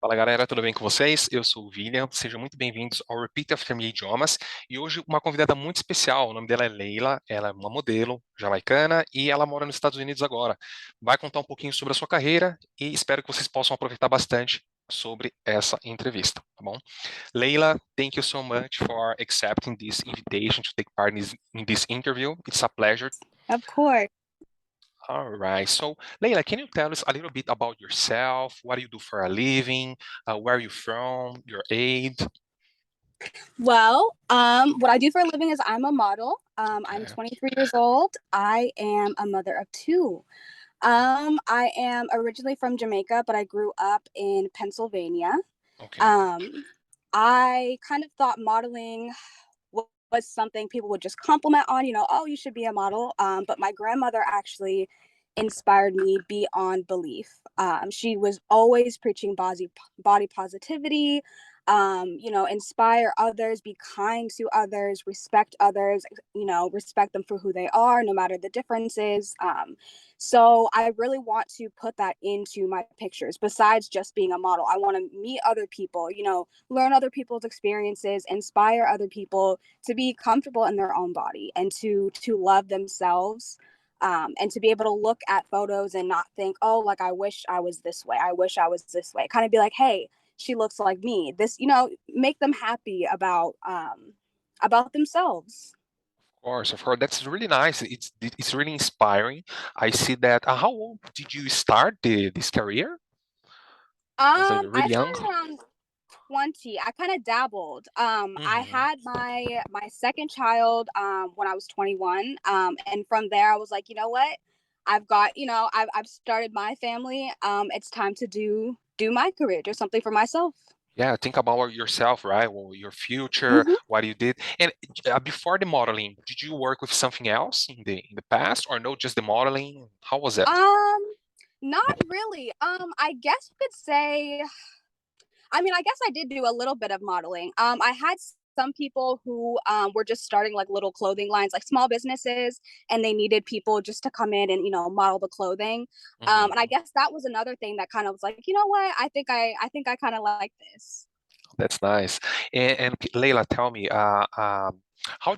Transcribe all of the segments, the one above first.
Fala galera, tudo bem com vocês? Eu sou o William, sejam muito bem-vindos ao Repeat After Me Idiomas e hoje uma convidada muito especial, o nome dela é Leila, ela é uma modelo jamaicana e ela mora nos Estados Unidos agora. Vai contar um pouquinho sobre a sua carreira e espero que vocês possam aproveitar bastante sobre essa entrevista, tá bom? Leila, thank you so much for accepting this invitation to take part in this interview. It's a pleasure. Of course. All right. So, Leila, can you tell us a little bit about yourself? What do you do for a living? Where are you from? Your age? Well, what I do for a living is I'm a model. I'm Okay. 23 years old. I am a mother of two. I am originally from Jamaica, but I grew up in Pennsylvania. Okay. Um, I kind of thought modeling was something people would just compliment on, oh, you should be a model. But my grandmother actually inspired me beyond belief. She was always preaching body positivity, inspire others, be kind to others, respect them for who they are, no matter the differences. So I really want to put that into my pictures. Besides just being a model, I want to meet other people, learn other people's experiences, inspire other people to be comfortable in their own body and to love themselves, and to be able to look at photos and not think, oh, like I wish I was this way. I wish I was this way. Kind of be like, hey, she looks like me. This, make them happy about themselves. Of course, that's really nice. It's really inspiring. I see that. How old did you start this career? Was it I really young? started around 20. I kind of dabbled. I Hmm. had my second child when I was 21. And from there I was like, you know what? I've got, I've started my family. It's time to do my career, do something for myself. Yeah, think about yourself, right? Well, your future, Hmm. what you did. And before the modeling, did you work with something else in the past, or no, just the modeling? How was it? Um, Not really. I guess you could say, I guess I did do a little bit of modeling. I had some people who were just starting like little clothing lines, like small businesses, and they needed people just to come in and model the clothing. And I Hmm. guess that was another thing that kind of was like, you know what? I think I kind of like this. That's nice. And Leila, tell me, how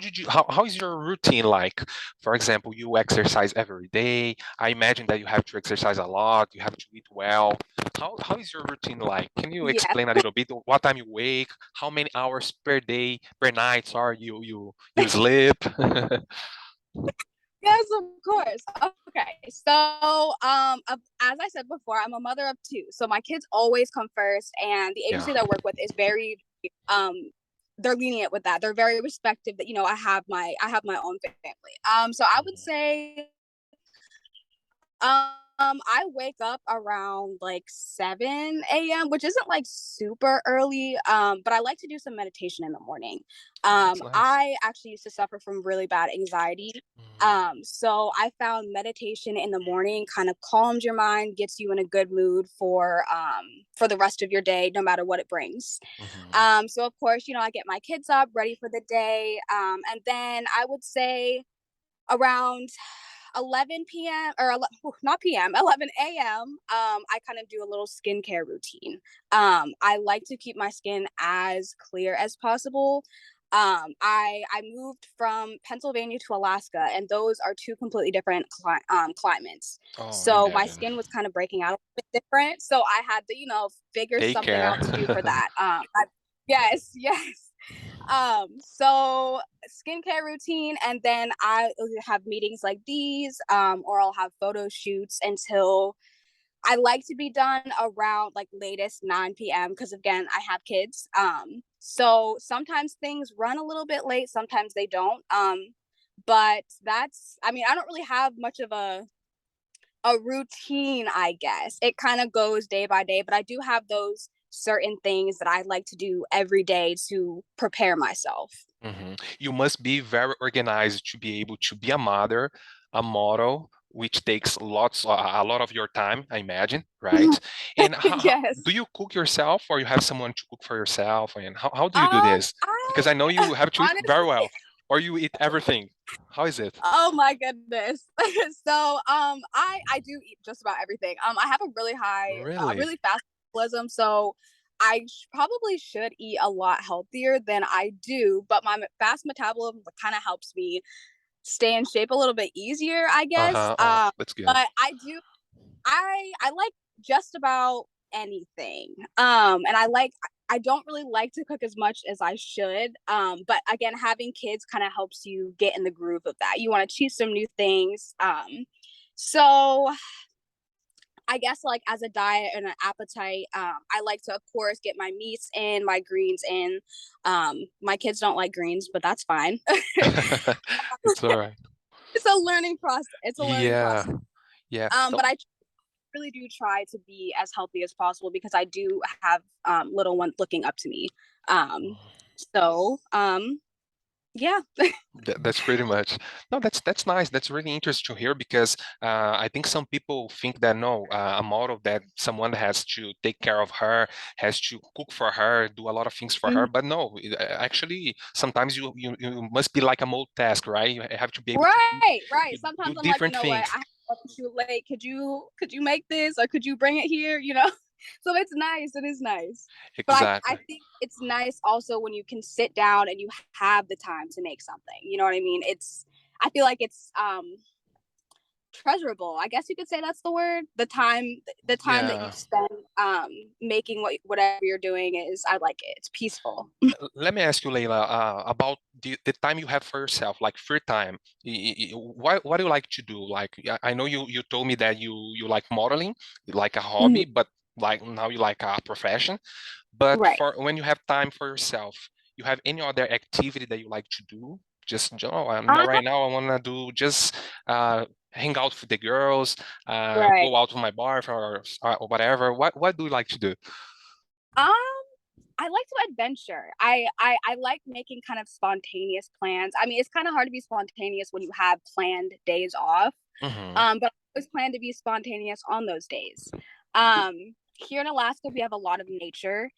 is your routine like? For example, you exercise every day. I imagine that you have to exercise a lot. You have to eat well. How is your routine like? Can you Yeah. explain a little bit what time you wake? How many hours per day, per night, are you sleep? Yes, of course. Okay. So, as I said before, I'm a mother of two. So my kids always come first, and the Yeah. agency that I work with is very, um, they're lenient with that. They're very respective that I have my own family. So I would say, I wake up around like 7 a.m., which isn't like super early. But I like to do some meditation in the morning. That's nice. I actually used to suffer from really bad anxiety. Mm, So I found meditation in the morning kind of calms your mind, gets you in a good mood for the rest of your day, no matter what it brings. mhm. So of course, I get my kids up, ready for the day. And then I would say around 11 p.m. or not p.m. 11 a.m. I kind of do a little skincare routine. I like to keep my skin as clear as possible. I moved from Pennsylvania to Alaska, and those are two completely different climates. Oh, I So my imagine. skin was kind of breaking out a bit different. So I had to, figure Take something care. out to do for that. Yes, yes. So skincare routine, and then I have meetings like these, or I'll have photo shoots until I like to be done around like latest 9 p.m. because again, I have kids. So sometimes things run a little bit late, sometimes they don't. But I don't really have much of a routine, I guess. It kind of goes day by day, but I do have those certain things that I like to do every day to prepare myself. You must be very organized to be able to be a mother, a model, which takes a lot of your time, I imagine, right? And do Yes. you cook yourself, or you have someone to cook for yourself? And how do you do Um, this? Because I I know you have to eat very honestly, well, or you eat everything. How is it? oh my goodness. So, I do eat just about everything. I have a really high, Really? really fast. metabolism, so I probably should eat a lot healthier than I do, but my fast metabolism kind of helps me stay in shape a little bit easier, I guess. Uh-huh. Oh, that's good. But I like just about anything. And I don't really like to cook as much as I should. But again, having kids kind of helps you get in the groove of that. You want to choose some new things. So I guess like as a diet and an appetite, I like to of course get my meats in, my greens in. My kids don't like greens, but that's fine. It's all right. It's a learning process. It's a learning Yeah. process. Yeah. But I really do try to be as healthy as possible because I do have little ones looking up to me. Um, so yeah. That's pretty much. No, that's nice. That's really interesting to hear because I think some people think that no, a model that someone has to take care of her, has to cook for her, do a lot of things for her. Mhm. But no, actually, sometimes you must be like a multitask, right? You have to be able Right. to Sometimes do I'm like, you different know what, things. I have to shoot late. Could you make this or could you bring it here? You know, so it's nice. It is nice. But I Exactly. think it's nice also when you can sit down and you have the time to make something. You know what I mean? I feel like it's treasurable. I guess you could say that's the word. The time that you Yeah. spend making whatever you're doing is, I like it. It's peaceful. Let me ask you, Leila, about the time you have for yourself, like free time. What do you like to do? Like, I know you told me that you like modeling, like a hobby, Mhm. but like now you like a profession. But Right. for when you have time for yourself, you have any other activity that you like to do? Just, Um, right now I want to do just hang out with the girls, right. go out to my bar or whatever. What do you like to do? Um, I like to adventure. I like making kind of spontaneous plans. I mean, it's kind of hard to be spontaneous when you have planned days off. Hmm. But I always plan to be spontaneous on those days. Um, Here in Alaska, we have a lot of nature.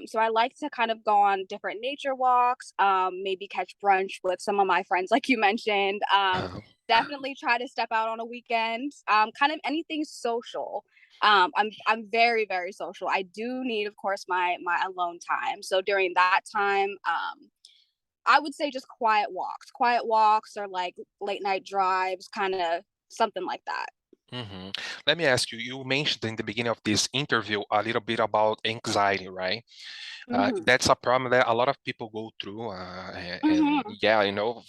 So I like to kind of go on different nature walks, maybe catch brunch with some of my friends, like you mentioned. Definitely try to step out on a weekend. Kind of anything social. I'm very, very social. I do need, of course, my alone time. So during that time, I would say just quiet walks or like late night drives, kind of something like that. Hmm. Let me ask you, you mentioned in the beginning of this interview a little bit about anxiety, right? Hmm. That's a problem that a lot of people go through. And Hmm. yeah,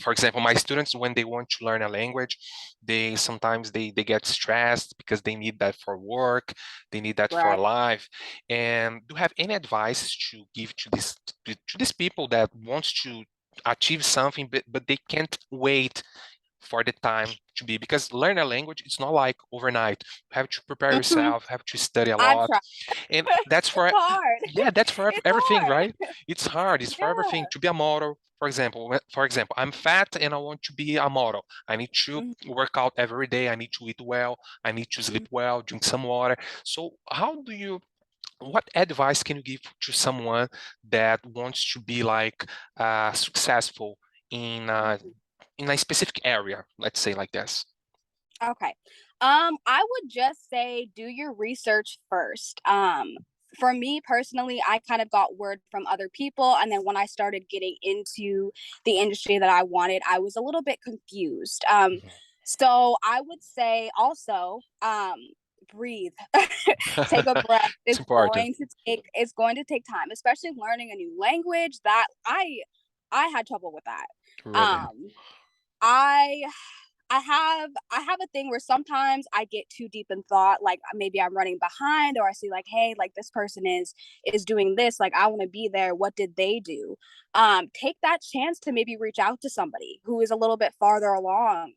for example, my students, when they want to learn a language, they sometimes they get stressed because they need that for work, they need that for Right. life. And do you have any advice to give to these people that wants to achieve something, but they can't wait for the time to be, because learn a language, it's not like overnight. You have to prepare Hmm. yourself, have to study a I've lot. tried. And that's It's for, hard. yeah, that's for It's everything, hard. right? It's hard. It's for everything. Yeah. To be a model, for example, I'm fat and I want to be a model. I need to Mhm. work out every day. I need to eat well. I need to sleep well, drink some water. So what advice can you give to someone that wants to be like successful in in a specific area, let's say like this? Okay. I would just say do your research first. For me personally, I kind of got word from other people, and then when I started getting into the industry that I wanted, I was a little bit confused. So I would say also, breathe, take a breath. It's important. It's going to take time, especially learning a new language. That I had trouble with that. Really. Um, I I have a thing where sometimes I get too deep in thought, like maybe I'm running behind, or I see like, hey, like this person is doing this, like I want to be there. What did they do? Take that chance to maybe reach out to somebody who is a little bit farther along.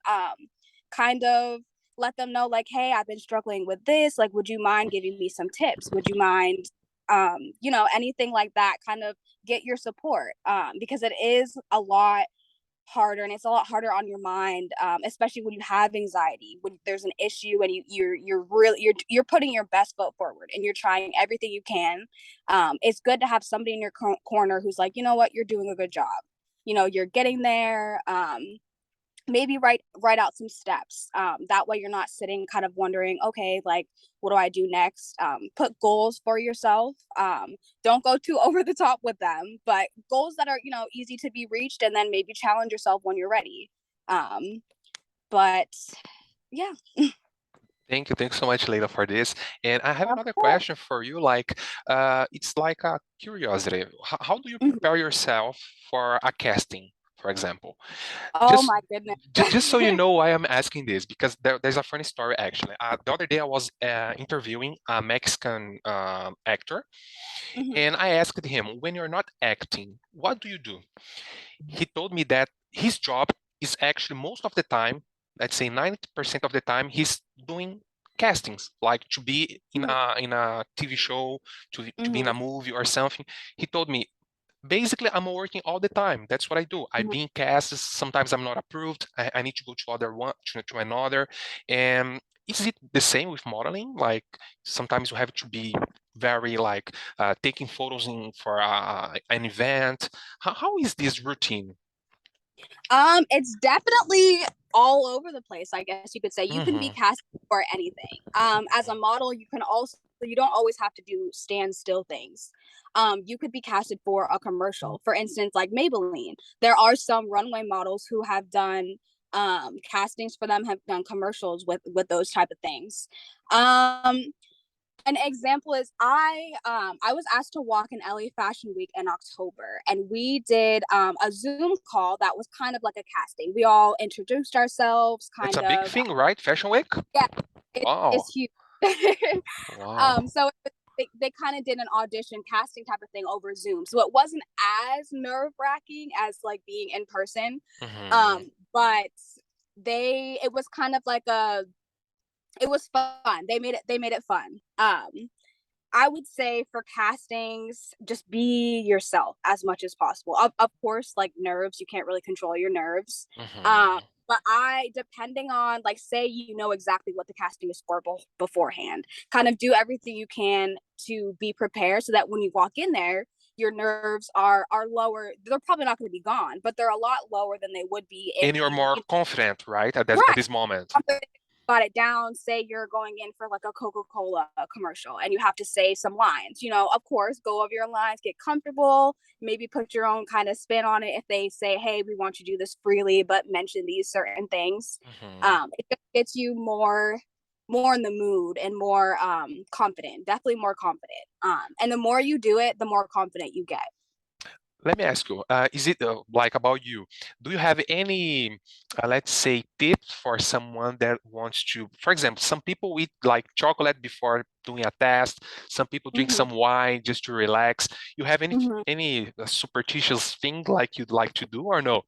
Kind of let them know, like, hey, I've been struggling with this. Like, would you mind giving me some tips? Would you mind, anything like that? Kind of get your support, because it is a lot harder and it's a lot harder on your mind, especially when you have anxiety, when there's an issue and you're really you're putting your best foot forward and you're trying everything you can. It's good to have somebody in your corner who's like, you know what, you're doing a good job, you're getting there. maybe write out some steps. That way you're not sitting kind of wondering, okay, like, what do I do next? Put goals for yourself. Don't go too over the top with them, but goals that are, easy to be reached, and then maybe challenge yourself when you're ready. But yeah. Thank you. Thanks so much, Leila, for this. And I have Of another course. question for you. It's like a curiosity. How do you Mhm. prepare yourself for a casting, for example? Oh Just my goodness. just so you know why I'm asking this, because there's a funny story actually. The other day I was interviewing a Mexican actor, Mhm. and I asked him, when you're not acting, what do you do? He told me that his job is actually most of the time, let's say 90% of the time, he's doing castings, like to be in Mhm. a TV show, to be in a Mhm. movie or something. He told me, basically, I'm working all the time. That's what I do. I'm Mhm. being cast. Sometimes I'm not approved. I need to go to other one to another. And is it the same with modeling? Like sometimes you have to be very like taking photos in for an event. How is this routine? It's definitely all over the place, I guess you could say. You can be Mm-hmm. cast for anything. As a model, you don't always have to do stand still things. You could be casted for a commercial. For instance, like Maybelline. There are some runway models who have done castings for them, have done commercials with those type of things. Um, an example is I was asked to walk in LA Fashion Week in October, and we did a Zoom call that was kind of like a casting. We all introduced ourselves, That's kind a big of. thing, right? Fashion Week? Yeah, Wow. it's huge. Wow. So they kind of did an audition casting type of thing over Zoom, so it wasn't as nerve wracking as like being in person. Mm-hmm. But it was kind of like it was fun. They made it fun. I would say for castings, just be yourself as much as possible. Of course, like nerves, you can't really control your nerves. Mm-hmm. But depending on, like, say you know exactly what the casting is for beforehand, kind of do everything you can to be prepared so that when you walk in there, your nerves are lower. They're probably not going to be gone, but they're a lot lower than they would be if And you're you more confident, right? At right this moment. got it down. Say you're going in for like a Coca-Cola commercial and you have to say some lines. Of course, go over your lines, get comfortable, maybe put your own kind of spin on it. If they say, hey, we want you to do this freely, but mention these certain things, Mm-hmm. it just gets you more in the mood and more confident, definitely more confident. And the more you do it, the more confident you get. Let me ask you, is it like about you? Do you have any, let's say, tips for someone that wants to, for example, some people eat like chocolate before doing a test, some people drink Mm-hmm. some wine just to relax. You have Mm-hmm. any superstitious thing like you'd like to do or no?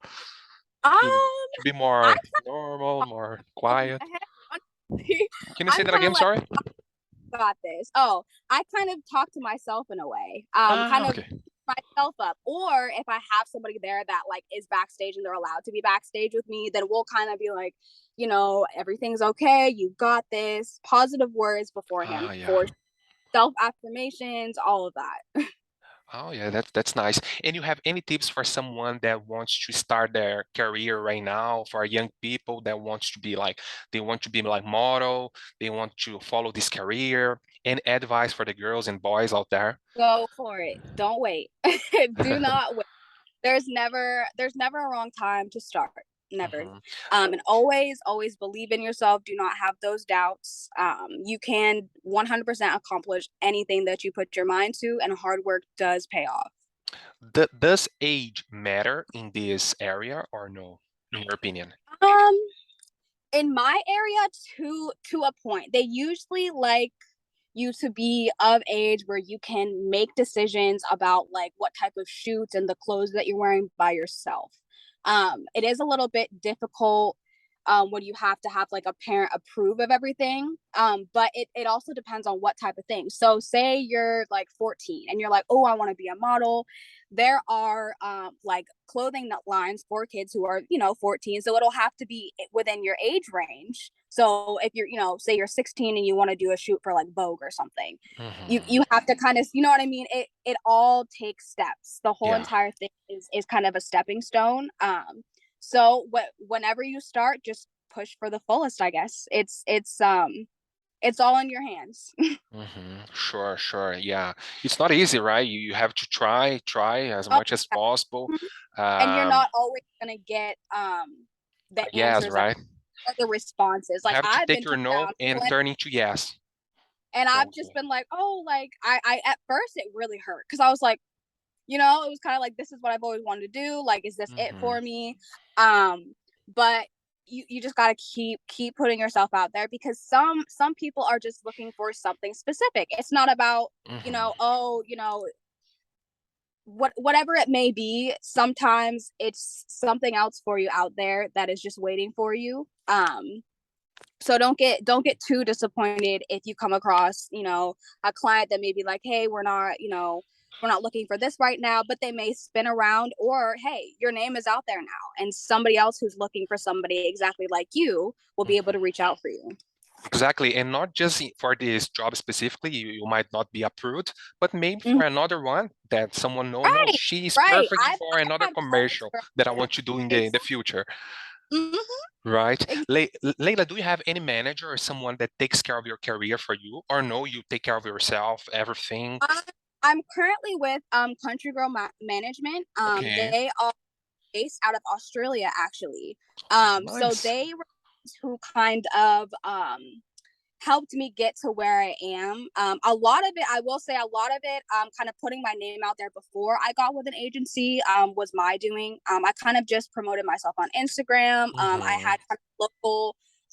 To, um to be I more normal, more looking quiet? ahead, Can you say I'm that kind again? of like, Sorry. got this. Oh, I kind of talk to myself in a way, Ah, kind of okay. myself up. Or if I have somebody there that like is backstage and they're allowed to be backstage with me, then we'll kind of be like, everything's okay. You got this. Positive words beforehand Ah, yeah. for self affirmations, all of that. Oh yeah, that's nice. And you have any tips for someone that wants to start their career right now, for young people that wants to be like they want to be like model, they want to follow this career, and advice for the girls and boys out there? Go for it. Don't wait. Do not wait. There's never a wrong time to start. Never. Mhm. And always believe in yourself. Do not have those doubts. You can 100% accomplish anything that you put your mind to, and hard work does pay off. Does age matter in this area or no, in your opinion? Um, in my area, to a point, they usually like you to be of age where you can make decisions about like what type of shoots and the clothes that you're wearing by yourself. It is a little bit difficult when you have to have like a parent approve of everything. But it also depends on what type of thing. So say you're like 14 and you're like, oh, I want to be a model. There are like clothing lines for kids who are 14, so it'll have to be within your age range. So if you're say you're 16 and you want to do a shoot for like Vogue or something, you Mhm. have to kind of, what I mean. It all takes steps. The whole Yeah. entire thing is kind of a stepping stone. So whenever you start, just push for the fullest, I guess. It's all in your hands. Sure, sure. Yeah. It's not easy, right? You have to try as Oh, much as possible. mhm. And you're Um, not always gonna get the yes, answers that right? or the responses. You Like have to I've been take your turned no down and turn into yes. and I've just Okay. been like, oh, like I at first it really hurt because I was like, it was kind of like this is what I've always wanted to do. Like, is this it hmm for me? But you just gotta keep putting yourself out there because some people are just looking for something specific. It's not about, hmm whatever it may be. Sometimes it's something else for you out there that is just waiting for you. So don't get too disappointed if you come across a client that may be like, hey, we're not looking for this right now, but they may spin around, or hey, your name is out there now and somebody else who's looking for somebody exactly like you will be able to reach out for you. Exactly. And not just for this job specifically, you might not be approved, but maybe Mhm. for another one that someone know, no, Right, she's right. perfect for another I've had commercial that I want to do in the exactly. future. Mhm. Right. Ex- Leila, do you have any manager or someone that takes care of your career for you? Or no, you take care of yourself, everything? I- I'm currently with Country Girl Management. Okay. They are based out of Australia, actually. Oh, So nice. they were who kind of helped me get to where I am. A lot of it, I will say, kind of putting my name out there before I got with an agency was my doing. I kind of just promoted myself on Instagram. I hmm had kind of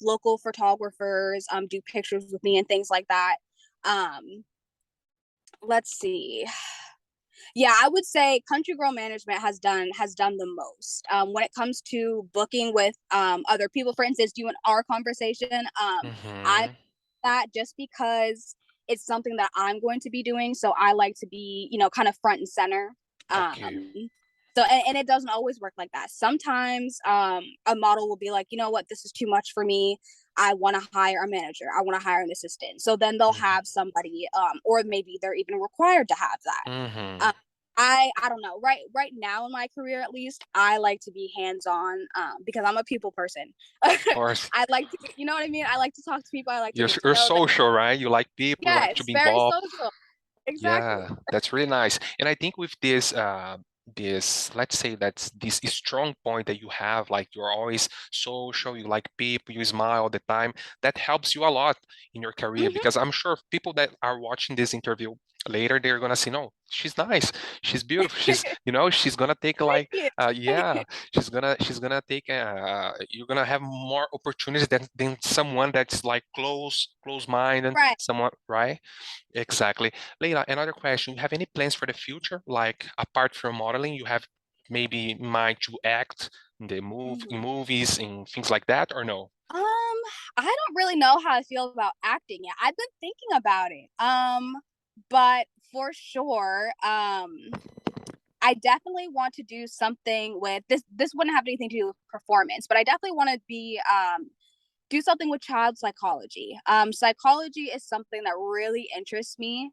local photographers do pictures with me and things like that. Um, let's see. Yeah, I would say Country Girl Management has done the most when it comes to booking with other people. For instance, you and our conversation, I hmm that just because it's something that I'm going to be doing, so I like to be kind of front and center. Okay. Um, and it doesn't always work like that. Sometimes a model will be like, you know what, this is too much for me. I want to hire a manager. I want to hire an assistant. So then they'll have somebody, or maybe they're even required to have that. hmm Um, I don't know. Right now in my career, at least, I like to be hands on because I'm a people person. Of course. I like to, you know what I mean. I like to talk to people. I like to get to You're know them. social, right? You like people, you like to Yes, be very involved. social. Exactly. Yeah, that's really nice. And I think with this, let's say that's this strong point that you have, like you're always social, you like people, you smile all the time, that helps you a lot in your career Hmm. because I'm sure people that are watching this interview later, they're gonna say, no, she's nice, she's beautiful, she's gonna take Thank like, you. yeah, she's gonna take, you're gonna have more opportunities than someone that's like close minded, Right. someone, right? Exactly. Leila, another question. You have any plans for the future? Like apart from modeling, you have maybe in mind to act in in Mhm. movies and things like that, or no? I don't really know how I feel about acting yet. I've been thinking about it. But for sure, I definitely want to do something with this. This wouldn't have anything to do with performance, but I definitely want to be do something with child psychology. Psychology is something that really interests me.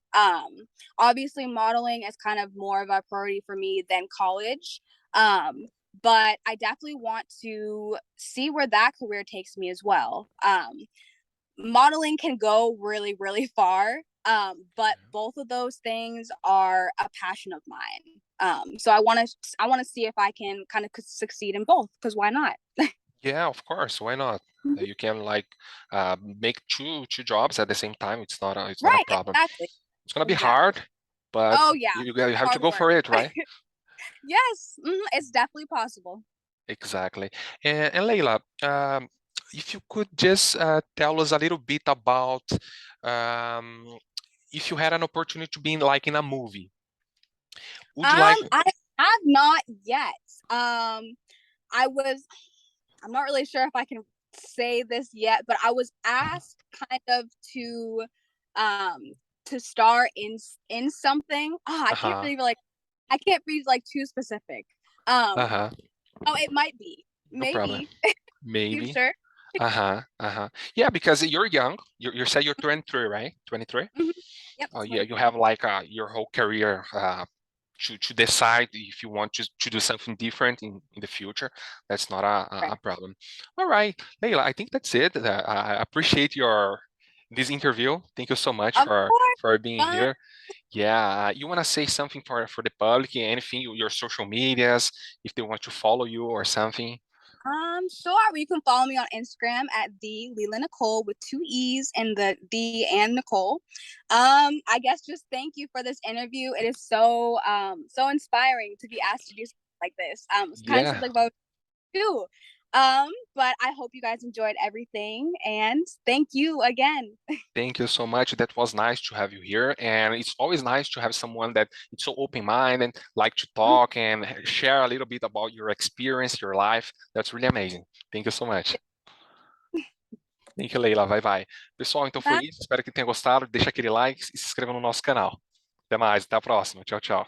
Obviously, modeling is kind of more of a priority for me than college. Um, but I definitely want to see where that career takes me as well. Modeling can go really, really far. But both of those things are a passion of mine. So I want to see if I can kind of succeed in both because why not? Yeah, of course. Why not? You can like make two jobs at the same time. It's not a Right, problem. exactly. It's gonna be Exactly. hard, but Oh yeah, you have to hard go work. for it, right? Yes, it's definitely possible. Exactly. And Leila, if you could just tell us a little bit about um, if you had an opportunity to be in, like in a movie, would you like? I have not yet. I was. I'm not really sure if I can say this yet, but I was asked kind of um, to star in something. Oh, I can't Uh-huh. really like. I can't be like too specific. Um. Uh-huh. Oh, it might be. No problem. Maybe. You Maybe. sure? Uh-huh. Uh-huh. Yeah, because you're young. You said you're 23, right? 23? Hmm. Yep. Oh yeah, you 23. have like your whole career to decide if you want to do something different in the future. That's not a problem. All right, Leila, I think that's it. I appreciate this interview. Thank you so much Of course. for being Fun. here. Yeah, you want to say something for the public, anything, your social medias, if they want to follow you or something? Sure. You can follow me on Instagram at the Leila Nicole with 2 E's and the and Nicole. I guess just thank you for this interview. It is so inspiring to be asked to do something like this. It's kind of Yeah. something about you. But I hope you guys enjoyed everything, and thank you again. Thank you so much. That was nice to have you here. And it's always nice to have someone that is so open-minded, like to talk and share a little bit about your experience, your life. That's really amazing. Thank you so much. Thank you, Leila. Vai, vai. Pessoal, então foi Bye. isso. Espero que tenham gostado. Deixa aquele like e se inscreva no nosso canal. Até mais. Até a próxima. Tchau, tchau.